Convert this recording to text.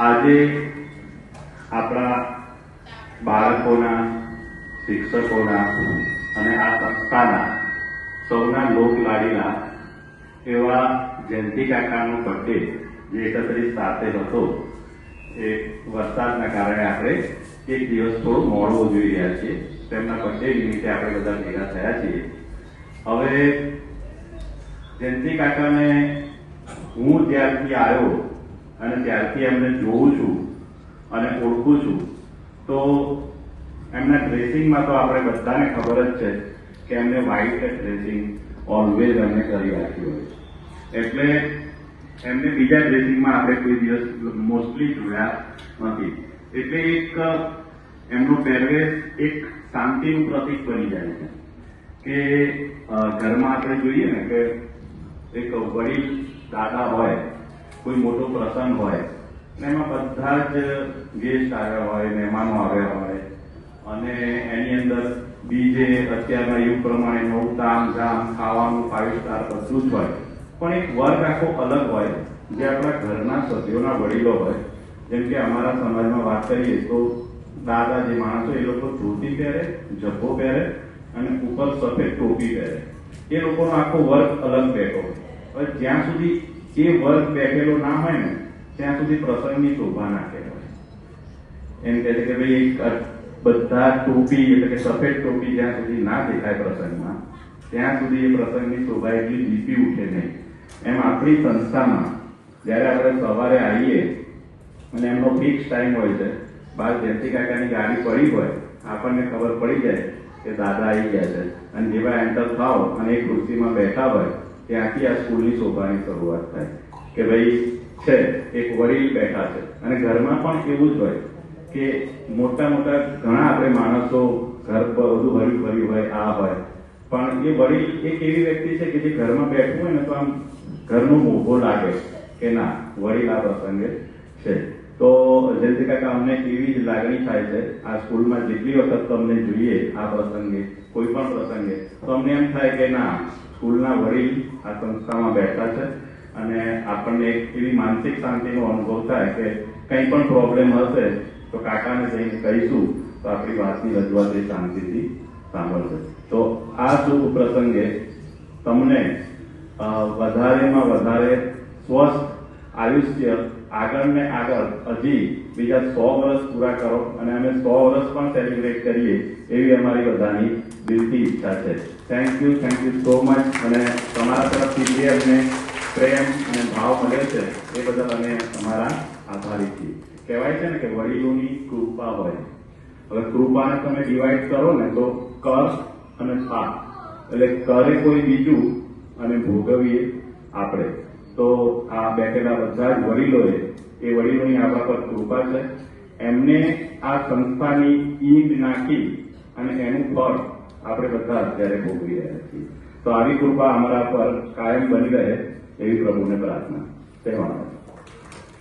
આજે આપણા બાળકોના, શિક્ષકોના અને આ સંસ્થાના સૌના લોકલાડીલા એવા જયંતિ કાકાનો બર્થડે જે 31/7 હતો, એ વરસાદના કારણે આપણે એક દિવસ થોડો મોડો જોઈ રહ્યા છીએ. તેમના બર્થડે નિમિત્તે આપણે બધા ભેગા થયા છીએ. હવે જયંતિ કાકાને હું જ્યારથી આવ્યો અને ત્યારથી એમને જોઉં છું અને ઓળખું છું, તો એમના ડ્રેસિંગમાં તો આપણે બધાને ખબર જ છે કે એમને વ્હાઇટ ડ્રેસિંગ ઓલવેઝ એમને કરી રાખ્યું હોય. એટલે એમને બીજા ડ્રેસિંગમાં આપણે કોઈ દિવસ મોસ્ટલી જોયા નથી. એટલે એક એમનો પહેરવેશ એક શાંતિનું પ્રતીક બની જાય છે કે ઘરમાં આપણે જોઈએ ને કે એક વડીલ દાદા હોય, કોઈ મોટો પ્રસંગ હોય, એમાં બધા જ ગેસ્ટ આવ્યા હોય, મહેમાનો આવ્યા હોય, અને એની અંદર બીજે અત્યારના યુગ પ્રમાણે નવું તામ ઝામ ખાવાનું 5 સ્ટાર બધું જ હોય, પણ એક વર્ગ આખો અલગ હોય જે આપણા ઘરના સભ્યોના વડીલો હોય. જેમ કે અમારા સમાજમાં વાત કરીએ તો દાદા જે માણસો, એ લોકો ધોતી પહેરે, જબ્બો પહેરે અને ઉપર સફેદ ટોપી પહેરે. એ લોકોનો આખો વર્ગ અલગ બેઠો હોય. હવે જ્યાં સુધી એ વર્ગ બેઠેલો ના હોય ને, ત્યાં સુધી પ્રસંગની શોભા ના કહેવાય. એમ કહે છે કે ભાઈ બધા ટોપી એટલે કે સફેદ ટોપી જ્યાં સુધી ના દેખાય પ્રસંગમાં, ત્યાં સુધી એ પ્રસંગની શોભા એટલી દીપી ઉઠે નહીં. એમ આપણી સંસ્થામાં જયારે આપણે સવારે આવીએ અને એમનો ફિક્સ ટાઈમ હોય છે, બહાર જયંતિ કાકાની ગાડી પડી હોય, આપણને ખબર પડી જાય કે દાદા આવી ગયા છે, અને જેવા એન્ટર થાવ અને એ ખુરશીમાં બેઠા હોય, ત્યાંથી આ સ્કૂલની શોભાની શરૂઆત થાય કે ભાઈ છે એક વડીલ બેઠા છે. અને ઘરમાં પણ એવું જ હોય કે મોટા મોટા ઘણા આપણે માણસો ઘર પર બધું ભર્યું ભર્યું હોય, આ હોય, પણ એ વડીલ એક એવી વ્યક્તિ છે કે જે ઘરમાં બેઠવું હોય ને તો આમ ઘરનો મોભો લાગે કે ના, વડીલ આ પ્રસંગે છે. તો જયંતિ કાકા, અમને એવી જ લાગણી થાય છે આ સ્કૂલમાં જેટલી વખત તમને જોઈએ આ પ્રસંગે, કોઈ પણ પ્રસંગે, તો અમને એમ થાય કે ના, સ્કૂલના વડીલ આ સંસ્થામાં બેઠા છે. અને આપણને એક એવી માનસિક શાંતિનો અનુભવ થાય કે કંઈ પણ પ્રોબ્લેમ હશે તો કાકાને જઈને કહીશું તો આપણી વાતની રજૂઆત એ શાંતિથી સાંભળશે. તો આ શુભ પ્રસંગે તમને વધારેમાં વધારે સ્વસ્થ આયુષ્ય, આગળ ને આગળ હજી બીજા 100 વર્ષ પૂરા કરો અને અમે 100 વર્ષ પણ સેલિબ્રેટ કરીએ એવી અમારી બધાની દિલથી ઈચ્છા છે. Thank you so much. અને તમારા તરફથી જે અમને પ્રેમ અને ભાવ મળ્યો છે એ બદલ અમે તમારા આભારી છીએ. કહેવાય છે ને કે વડીલોની કૃપા હોય. હવે કૃપાને તમે ડિવાઈડ કરો ને તો કર અને પાપ, એટલે કરે કોઈ બીજું અને ભોગવીએ આપણે. તો આ બેઠેલા બધા જ વડીલોએ, એ વડીલોની આપણા પર કૃપા છે. એમને આ સંસ્થાની ઈંટ નાખી અને એનું ફળ આપણે બધા અત્યારે ભોગવી રહ્યા છીએ. તો આવી કૃપા અમારા પર કાયમ બની રહે એવી પ્રભુને પ્રાર્થના. જય મહારાજ.